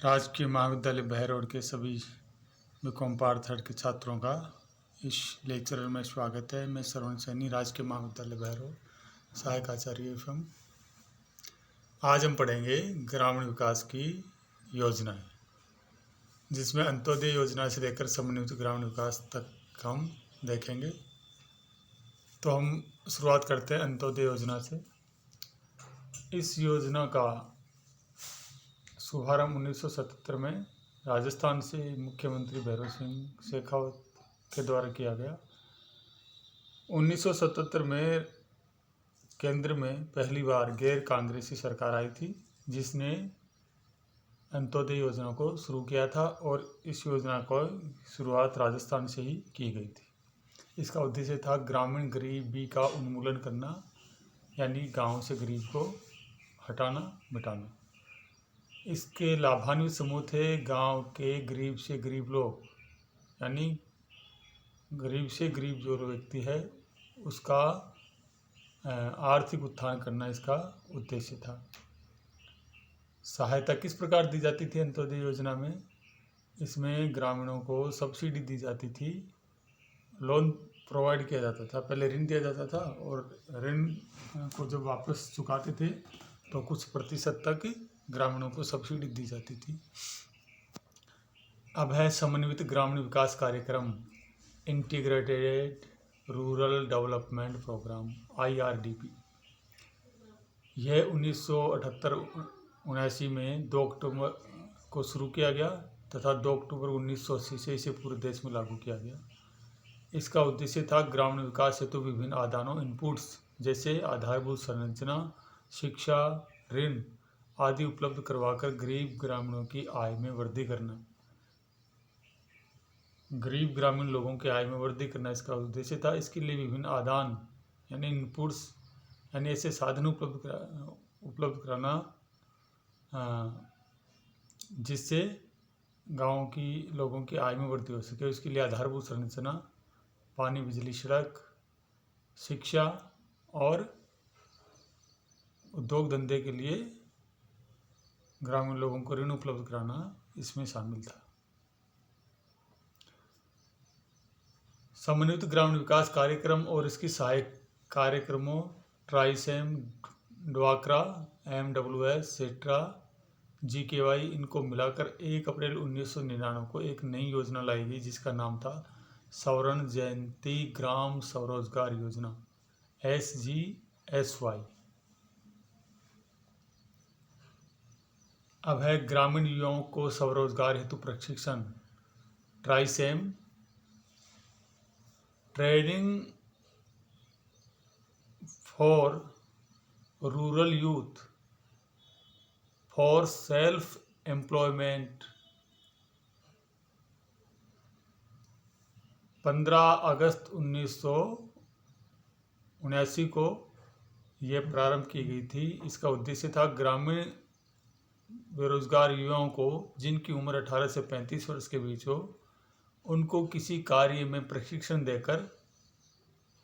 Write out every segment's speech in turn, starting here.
राजकीय महाविद्यालय बहरौड़ के सभी बीकॉम पार्ट थर्ड के छात्रों का इस लेक्चर में स्वागत है। मैं श्रवण सैनी, राजकीय महाविद्यालय बहरौड़, सहायक आचार्य एवं। आज हम पढ़ेंगे ग्रामीण विकास की योजनाएं, जिसमें अंत्योदय योजना से लेकर समन्वित ग्रामीण विकास तक हम देखेंगे। तो हम शुरुआत करते हैं अंत्योदय योजना से। इस योजना का शुभारंभ 1977 में राजस्थान से मुख्यमंत्री भैरव सिंह शेखावत के द्वारा किया गया। 1977 में केंद्र में पहली बार गैर कांग्रेसी सरकार आई थी, जिसने अंत्योदय योजना को शुरू किया था और इस योजना को शुरुआत राजस्थान से ही की गई थी। इसका उद्देश्य था ग्रामीण गरीबी का उन्मूलन करना, यानी गांव से गरीब को हटाना, मिटाना। इसके लाभान्वित समूह थे गांव के गरीब से गरीब लोग, यानी गरीब से गरीब जो व्यक्ति है उसका आर्थिक उत्थान करना इसका उद्देश्य था। सहायता किस प्रकार दी जाती थी अंत्योदय योजना में? इसमें ग्रामीणों को सब्सिडी दी जाती थी, लोन प्रोवाइड किया जाता था। पहले ऋण दिया जाता था और ऋण को जब वापस चुकाते थे तो कुछ प्रतिशत तक ग्रामीणों को सब्सिडी दी जाती थी। अब है समन्वित ग्रामीण विकास कार्यक्रम, integrated rural development program, IRDP। यह 1978-79 में 2 अक्टूबर को शुरू किया गया तथा 2 अक्टूबर 1980 से इसे पूरे देश में लागू किया गया। इसका उद्देश्य था ग्रामीण विकास हेतु विभिन्न आदानों, इनपुट्स जैसे आधारभूत संरचना, शिक्षा, ऋण आदि उपलब्ध करवाकर गरीब ग्रामीणों की आय में वृद्धि करना। गरीब ग्रामीण लोगों की आय में वृद्धि करना इसका उद्देश्य था। इसके लिए विभिन्न आदान यानी इनपुट्स यानी ऐसे साधन उपलब्ध कराना जिससे गांव की लोगों की आय में वृद्धि हो सके। उसके लिए आधारभूत संरचना, पानी, बिजली, सड़क, शिक्षा और उद्योग धंधे के लिए ग्रामीण लोगों को ऋण उपलब्ध कराना इसमें शामिल था। समन्वित ग्रामीण विकास कार्यक्रम और इसकी सहायक कार्यक्रमों ट्राइसेम, ड्वाक्रा, MWS, सेट्रा, GKY, इनको मिलाकर 1 अप्रैल 1999 को एक नई योजना लाई गई, जिसका नाम था स्वर्ण जयंती ग्राम स्वरोजगार योजना, SGSY। अब है ग्रामीण युवाओं को स्वरोजगार हेतु प्रशिक्षण, TRYSEM, training for rural youth for self employment. 15 अगस्त 1979 को यह प्रारंभ की गई थी। इसका उद्देश्य था ग्रामीण बेरोजगार युवाओं को, जिनकी उम्र 18 से 35 वर्ष के बीच हो, उनको किसी कार्य में प्रशिक्षण देकर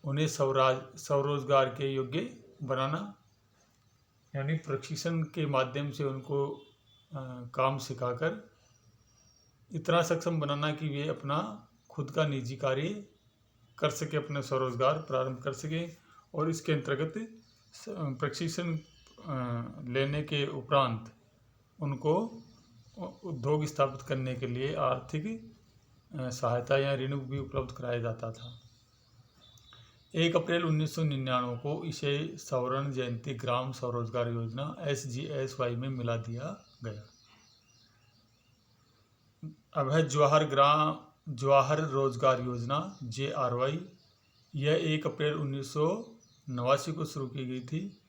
उन्हें स्वरोजगार के योग्य बनाना, यानी प्रशिक्षण के माध्यम से उनको काम सिखाकर इतना सक्षम बनाना कि वे अपना खुद का निजी कार्य कर सके, अपने स्वरोजगार प्रारंभ कर सके। और इसके अंतर्गत प्रशिक्षण लेने के उपरांत उनको उद्योग स्थापित करने के लिए आर्थिक सहायता या ऋण भी उपलब्ध कराया जाता था। 1 अप्रैल 1999 को इसे स्वर्ण जयंती ग्राम स्वरोजगार योजना, SGSY में मिला दिया गया। अब है जवाहर रोजगार योजना, JRY। यह 1 अप्रैल 1989 को शुरू की गई थी।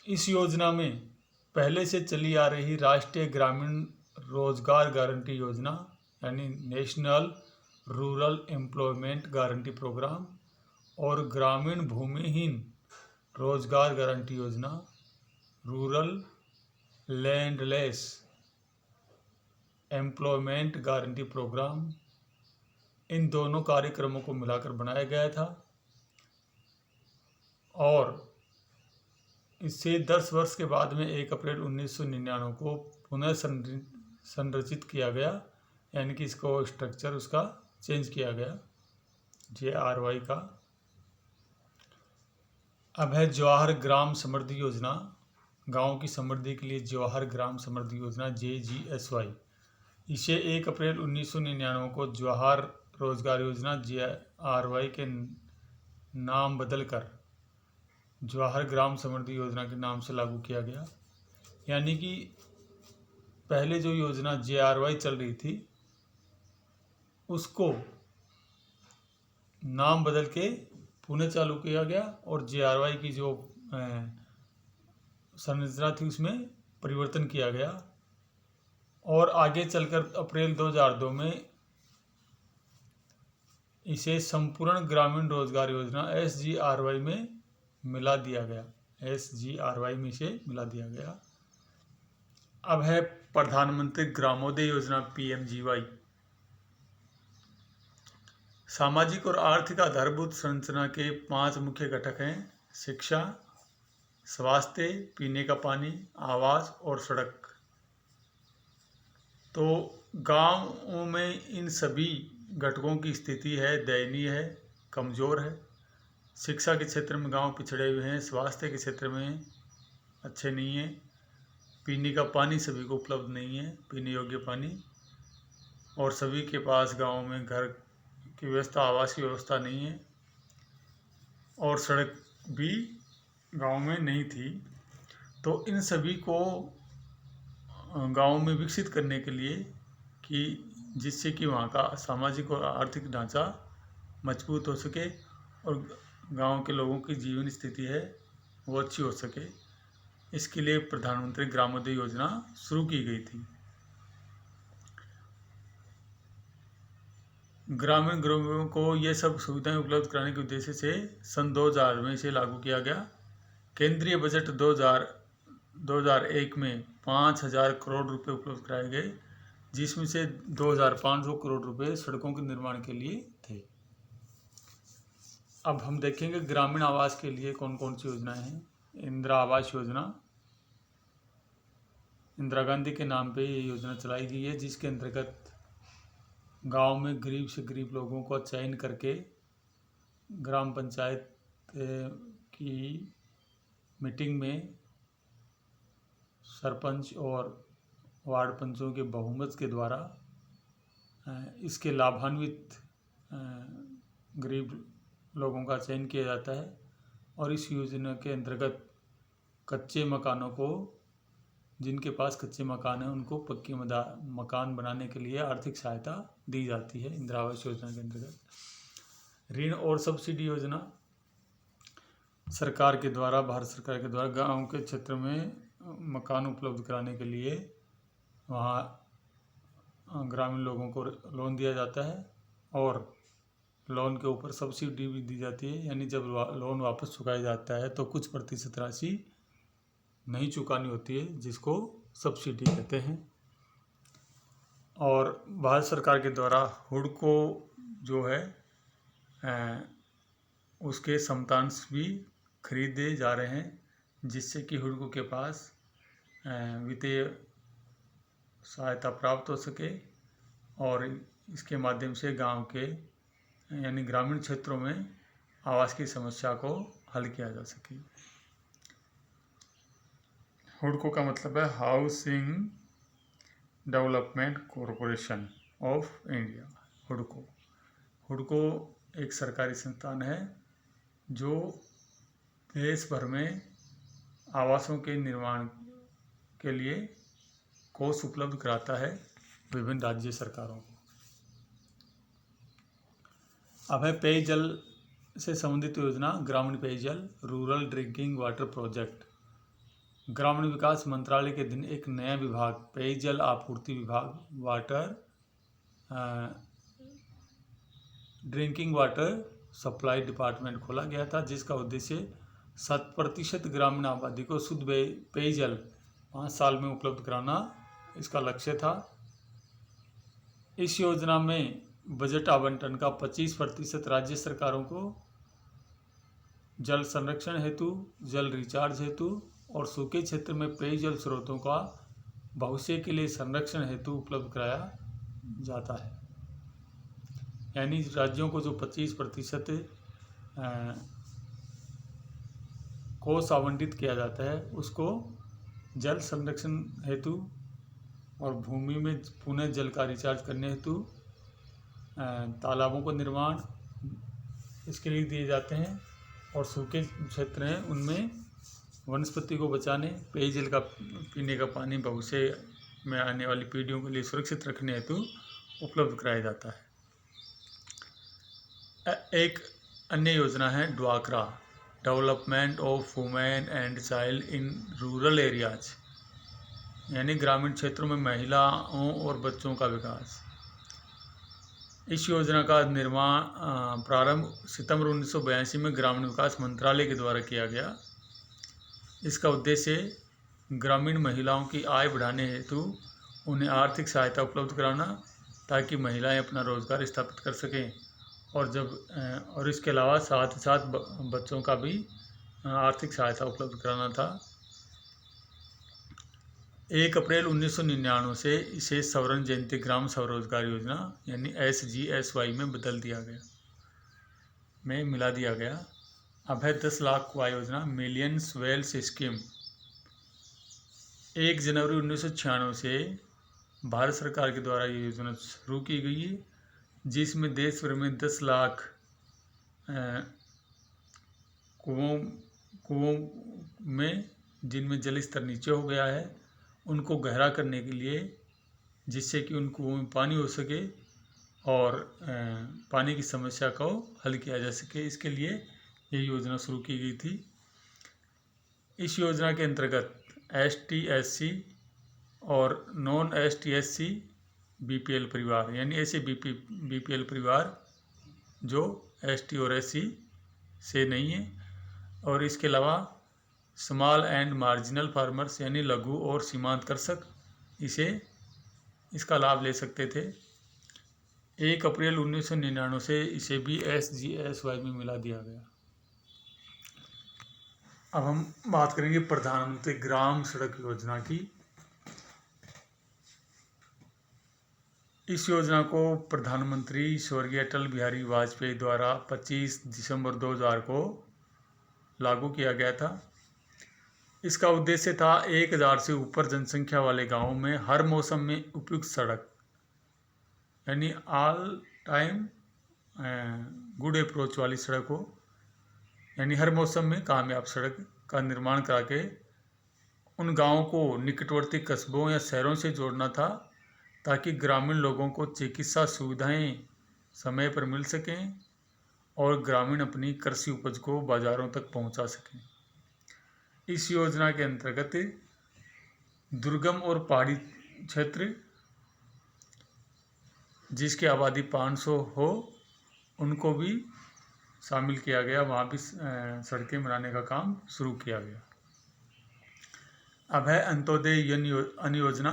इस योजना में पहले से चली आ रही राष्ट्रीय ग्रामीण रोजगार गारंटी योजना, यानी national rural employment guarantee programme, और ग्रामीण भूमिहीन रोजगार गारंटी योजना, rural landless employment guarantee programme, इन दोनों कार्यक्रमों को मिलाकर बनाया गया था। और इससे 10 वर्ष के बाद में 1 अप्रैल 1999 को पुनः संरचित किया गया, यानी कि इसको स्ट्रक्चर उसका चेंज किया गया JRY का। अब है जवाहर ग्राम समृद्धि योजना, गांव की समृद्धि के लिए जवाहर ग्राम समृद्धि योजना JGSY। इसे 1 अप्रैल 1999 को जवाहर रोजगार योजना JRY के नाम बदलकर जवाहर ग्राम समृद्धि योजना के नाम से लागू किया गया। यानी कि पहले जो योजना JRY चल रही थी उसको नाम बदल के पुनः चालू किया गया और JRY की जो संरचना थी उसमें परिवर्तन किया गया और आगे चलकर अप्रैल 2002 में इसे संपूर्ण ग्रामीण रोजगार योजना SGRY में मिला दिया गया। SGRY में इसे मिला दिया गया। अब है प्रधानमंत्री ग्रामोदय योजना PMGY। सामाजिक और आर्थिक आधारभूत संरचना के 5 मुख्य घटक हैं: शिक्षा, स्वास्थ्य, पीने का पानी, आवास और सड़क। तो गांवों में इन सभी घटकों की स्थिति है दयनीय है, कमज़ोर है। शिक्षा के क्षेत्र में गांव पिछड़े हुए हैं, स्वास्थ्य के क्षेत्र में अच्छे नहीं हैं, पीने का पानी सभी को उपलब्ध नहीं है, पीने योग्य पानी, और सभी के पास गांव में घर की व्यवस्था, आवास की व्यवस्था नहीं है, और सड़क भी गांव में नहीं थी। तो इन सभी को गांव में विकसित करने के लिए कि जिससे कि वहाँ का सामाजिक और आर्थिक ढांचा मजबूत हो सके और गांव के लोगों की जीवन स्थिति है वो अच्छी हो सके, इसके लिए प्रधानमंत्री ग्रामोदय योजना शुरू की गई थी। ग्रामीण गरीबों को ये सब सुविधाएं उपलब्ध कराने के उद्देश्य से सन 2000 में इसे लागू किया गया। केंद्रीय बजट 2001 में 5000 करोड़ रुपए उपलब्ध कराए गए, जिसमें से 2500 करोड़ रुपए सड़कों के निर्माण के लिए थे। अब हम देखेंगे ग्रामीण आवास के लिए कौन कौन सी योजनाएं हैं। इंदिरा आवास योजना, इंदिरा गांधी के नाम पे ये योजना चलाई गई है, जिसके अंतर्गत गांव में गरीब से गरीब लोगों को चयन करके ग्राम पंचायत की मीटिंग में सरपंच और वार्ड पंचों के बहुमत के द्वारा इसके लाभान्वित गरीब लोगों का चयन किया जाता है और इस योजना के अंतर्गत कच्चे मकानों को, जिनके पास कच्चे मकान हैं, उनको पक्के मकान बनाने के लिए आर्थिक सहायता दी जाती है। इंदिरा आवास योजना के अंतर्गत ऋण और सब्सिडी योजना सरकार के द्वारा, भारत सरकार के द्वारा गांव के क्षेत्र में मकान उपलब्ध कराने के लिए वहाँ ग्रामीण लोगों को लोन दिया जाता है और लोन के ऊपर सब्सिडी भी दी जाती है। यानी जब लोन वापस चुकाया जाता है तो कुछ प्रतिशत राशि नहीं चुकानी होती है, जिसको सब्सिडी कहते हैं। और भारत सरकार के द्वारा हुडको जो है उसके समतांश भी खरीदे जा रहे हैं, जिससे कि हुडको के पास वित्तीय सहायता प्राप्त हो सके और इसके माध्यम से गांव के यानी ग्रामीण क्षेत्रों में आवास की समस्या को हल किया जा सके। हुडको का मतलब है housing development corporation of India. हुडको एक सरकारी संस्थान है जो देश भर में आवासों के निर्माण के लिए कोष उपलब्ध कराता है विभिन्न राज्य सरकारों को। अब है पेयजल से संबंधित योजना, ग्रामीण पेयजल, रूरल ड्रिंकिंग वाटर प्रोजेक्ट। ग्रामीण विकास मंत्रालय के दिन एक नया विभाग, पेयजल आपूर्ति विभाग, water drinking water supply department खोला गया था, जिसका उद्देश्य 7% ग्रामीण आबादी को शुद्ध पेयजल 5 साल में उपलब्ध कराना इसका लक्ष्य था। इस योजना में बजट आवंटन का 25% राज्य सरकारों को जल संरक्षण हेतु, जल रिचार्ज हेतु और सूखे क्षेत्र में पेयजल स्रोतों का भविष्य के लिए संरक्षण हेतु उपलब्ध कराया जाता है। यानी राज्यों को जो 25% कोष आवंटित किया जाता है उसको जल संरक्षण हेतु और भूमि में पुनः जल का रिचार्ज करने हेतु, तालाबों को निर्माण इसके लिए दिए जाते हैं, और सूखे क्षेत्र हैं उनमें वनस्पति को बचाने, पेयजल का पीने का पानी भविष्य में आने वाली पीढ़ियों के लिए सुरक्षित रखने हेतु उपलब्ध कराया जाता है। एक अन्य योजना है ड्वाक्रा, development of women and child in rural areas, यानी ग्रामीण क्षेत्रों में महिलाओं और बच्चों का विकास। इस योजना का प्रारंभ सितंबर 1982 में ग्रामीण विकास मंत्रालय के द्वारा किया गया। इसका उद्देश्य ग्रामीण महिलाओं की आय बढ़ाने हेतु उन्हें आर्थिक सहायता उपलब्ध कराना, ताकि महिलाएं अपना रोजगार स्थापित कर सकें, और इसके अलावा साथ ही साथ बच्चों का भी आर्थिक सहायता उपलब्ध कराना था। 1 अप्रैल 1999 से इसे स्वर्ण जयंती ग्राम स्वरोजगार योजना यानी SGSY में मिला दिया गया। अब है 10 लाख कुआं योजना, मिलियंस वेल्स स्कीम। 1 जनवरी 1996 से भारत सरकार के द्वारा ये योजना शुरू की गई है, जिसमें देश भर में 10 लाख कुओं में जिनमें जल स्तर नीचे हो गया है उनको गहरा करने के लिए, जिससे कि उन कुओं में पानी हो सके और पानी की समस्या को हल किया जा सके, इसके लिए ये योजना शुरू की गई थी। इस योजना के अंतर्गत ST SC और नॉन ST SC BPL परिवार, यानी ऐसे BPL परिवार जो ST और SC से नहीं है, और इसके अलावा स्मॉल एंड मार्जिनल फार्मर्स यानी लघु और सीमांत कृषक इसका लाभ ले सकते थे। 1 अप्रैल 1999 से इसे भी SGSY में मिला दिया गया। अब हम बात करेंगे प्रधानमंत्री ग्राम सड़क योजना की। इस योजना को प्रधानमंत्री स्वर्गीय अटल बिहारी वाजपेयी द्वारा 25 दिसंबर 2000 को लागू किया गया था। इसका उद्देश्य था 1000 से ऊपर जनसंख्या वाले गांवों में हर मौसम में उपयुक्त सड़क यानी ऑल टाइम गुड अप्रोच वाली सड़क हो, यानी हर मौसम में कामयाब सड़क का निर्माण करा के उन गांवों को निकटवर्ती कस्बों या शहरों से जोड़ना था, ताकि ग्रामीण लोगों को चिकित्सा सुविधाएं समय पर मिल सकें और ग्रामीण अपनी कृषि उपज को बाज़ारों तक पहुंचा सकें। इस योजना के अंतर्गत दुर्गम और पहाड़ी क्षेत्र जिसकी आबादी 500 हो उनको भी शामिल किया गया, वहाँ भी सड़कें बनाने का काम शुरू किया गया। अब है अंत्योदय अन्न योजना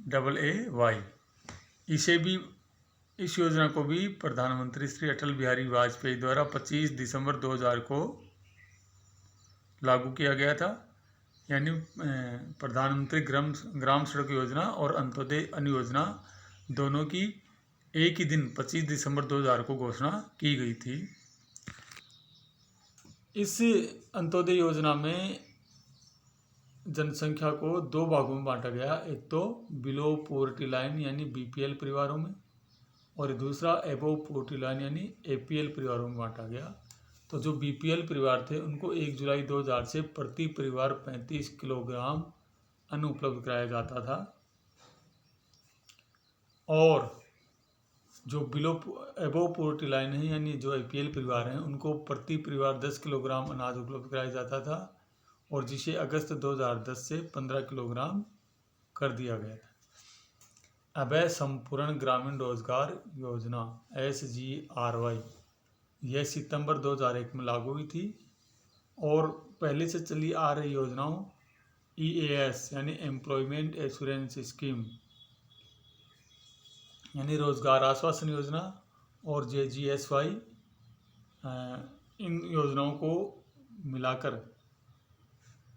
AA-Y। इस योजना को भी प्रधानमंत्री श्री अटल बिहारी वाजपेयी द्वारा 25 दिसंबर 2000 को लागू किया गया था। यानी प्रधानमंत्री ग्राम सड़क योजना और अंत्योदय अन्न योजना दोनों की एक ही दिन 25 दिसंबर 2000 को घोषणा की गई थी। इस अंत्योदय योजना में जनसंख्या को 2 भागों में बांटा गया। एक तो बिलो पॉवर्टी लाइन यानी BPL परिवारों में, और दूसरा एबोव पॉवर्टी लाइन यानी APL परिवारों में बांटा गया। तो जो BPL परिवार थे उनको 1 जुलाई 2000 से प्रति परिवार 35 किलोग्राम अन्न उपलब्ध कराया जाता था, और जो एबोव पॉवर्टी लाइन है यानी जो APL परिवार हैं उनको प्रति परिवार 10 किलोग्राम अनाज उपलब्ध कराया जाता था, और जिसे अगस्त 2010 से 15 किलोग्राम कर दिया गया था। अब है संपूर्ण ग्रामीण रोजगार योजना SGRY। यह सितंबर 2001 में लागू हुई थी, और पहले से चली आ रही योजनाओं EAS यानी एम्प्लॉयमेंट एश्योरेंस स्कीम यानी रोजगार आश्वासन योजना और JGSY, इन योजनाओं को मिलाकर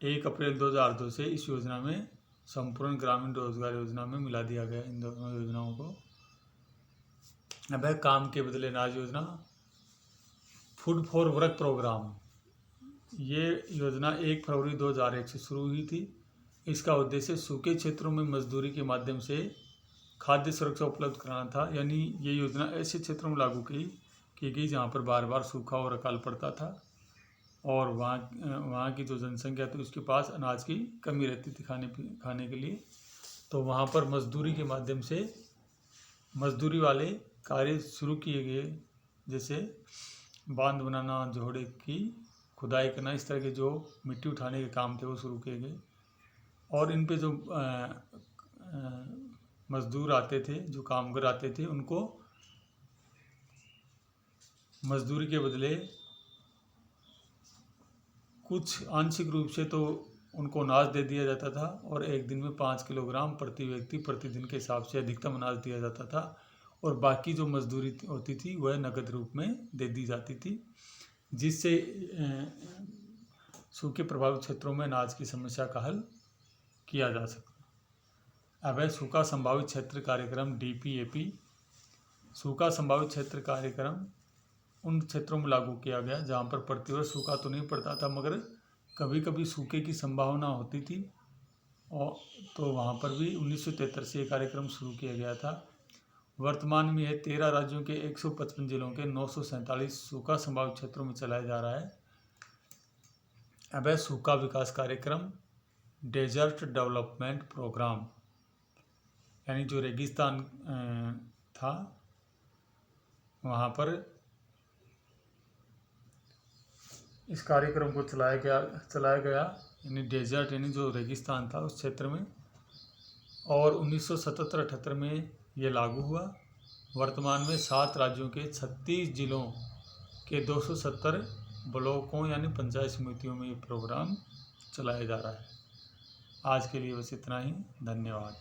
1 अप्रैल 2002 से इस योजना में संपूर्ण ग्रामीण रोजगार योजना में मिला दिया गया इन दोनों योजनाओं को। अब है काम के बदले अनाज योजना। फूड फॉर वर्क प्रोग्राम, ये योजना 1 फरवरी 2001 से शुरू हुई थी। इसका उद्देश्य सूखे क्षेत्रों में मजदूरी के माध्यम से खाद्य सुरक्षा उपलब्ध कराना था। यानी ये योजना ऐसे क्षेत्रों में लागू की गई जहाँ पर बार बार सूखा और अकाल पड़ता था और वहाँ की जो जनसंख्या थी उसके पास अनाज की कमी रहती थी खाने के लिए। तो वहाँ पर मजदूरी के माध्यम से मजदूरी वाले कार्य शुरू किए गए, जैसे बांध बनाना, जोहड़े की खुदाई करना, इस तरह के जो मिट्टी उठाने के काम थे वो शुरू किए गए। और इन पे जो मजदूर आते थे, जो कामगार आते थे, उनको मजदूरी के बदले कुछ आंशिक रूप से तो उनको अनाज दे दिया जाता था और एक दिन में 5 किलोग्राम प्रति व्यक्ति प्रतिदिन के हिसाब से अधिकतम अनाज दिया जाता था और बाकी जो मजदूरी होती थी वह नगद रूप में दे दी जाती थी, जिससे सूखे प्रभावित क्षेत्रों में अनाज की समस्या का हल किया जा सकता। अब है सूखा संभावित क्षेत्र कार्यक्रम DPAP। सूखा संभावित क्षेत्र कार्यक्रम उन क्षेत्रों में लागू किया गया जहाँ पर प्रतिवर्ष सूखा तो नहीं पड़ता था मगर कभी कभी सूखे की संभावना होती थी, और तो वहाँ पर भी 1973 से ये कार्यक्रम शुरू किया गया था। वर्तमान में यह 13 राज्यों के 155 जिलों के 947 सूखा संभावित क्षेत्रों में चलाया जा रहा है। अब है सूखा विकास कार्यक्रम डेजर्ट डेवलपमेंट प्रोग्राम, यानी जो रेगिस्तान था वहाँ पर इस कार्यक्रम को चलाया गया यानी डेजर्ट यानी जो रेगिस्तान था उस क्षेत्र में, और 1977-78 में ये लागू हुआ। वर्तमान में 7 राज्यों के 36 जिलों के 270 ब्लॉकों यानी पंचायत समितियों में ये प्रोग्राम चलाया जा रहा है। आज के लिए बस इतना ही, धन्यवाद।